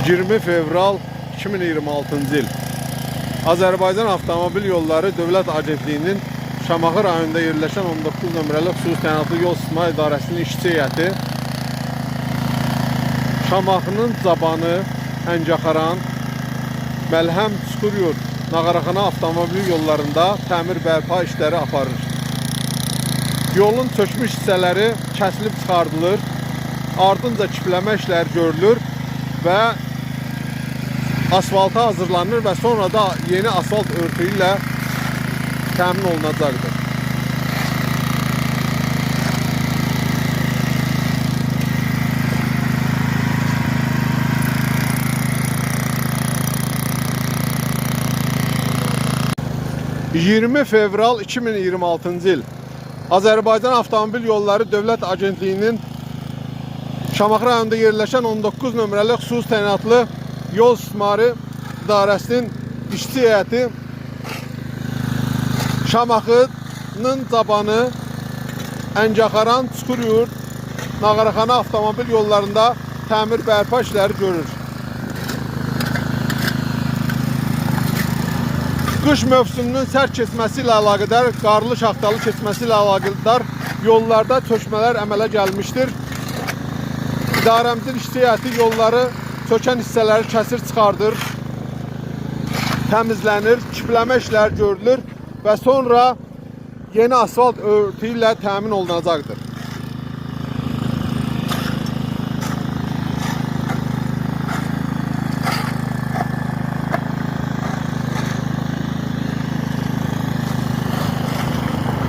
20 fevral 2026-cı il Azərbaycan Avtomobil Yolları Dövlət Agentliyinin Şamaxı rayonunda yerləşən 19 nömrəli xüsusi təyinatlı yol istismar idarəsinin işçi heyəti Şamaxının Cabanı, Əncəxaran, Məlhəm, Çukuryurt, Nağaraxana avtomobil yollarında təmir bərpa işləri aparır. Yolun çökmüş hissələri kəsilib çıxardılır, ardınca kipləmə işləri görülür və asfalta hazırlanır və sonra da yeni asfalt örtüyü ilə təmin olunacaqdır. ...20 fevral 2026-cı il Azərbaycan Avtomobil Yolları Dövlət Agentliyinin Şamaxı rayonunda yerləşən 19 nömrəli xüsusi təyinatlı yol istismarı idarəsinin işçi heyəti Şamaxının Cabanı, Əncəxaran, Çukuryurt, Nağaraxana avtomobil yollarında təmir bərpa işləri görür. Qış mövsümünün sərt keçməsi ilə əlaqədar, qarlı şaxtalı keçməsi ilə əlaqədar yollarda çökmələr əmələ gəlmişdir. İdarəmizin işçi heyəti yolları çökən hissələri kəsir çıxardır, təmizlənir, kipləmə işləri görülür və sonra yeni asfalt örtüyü ilə təmin olunacaqdır.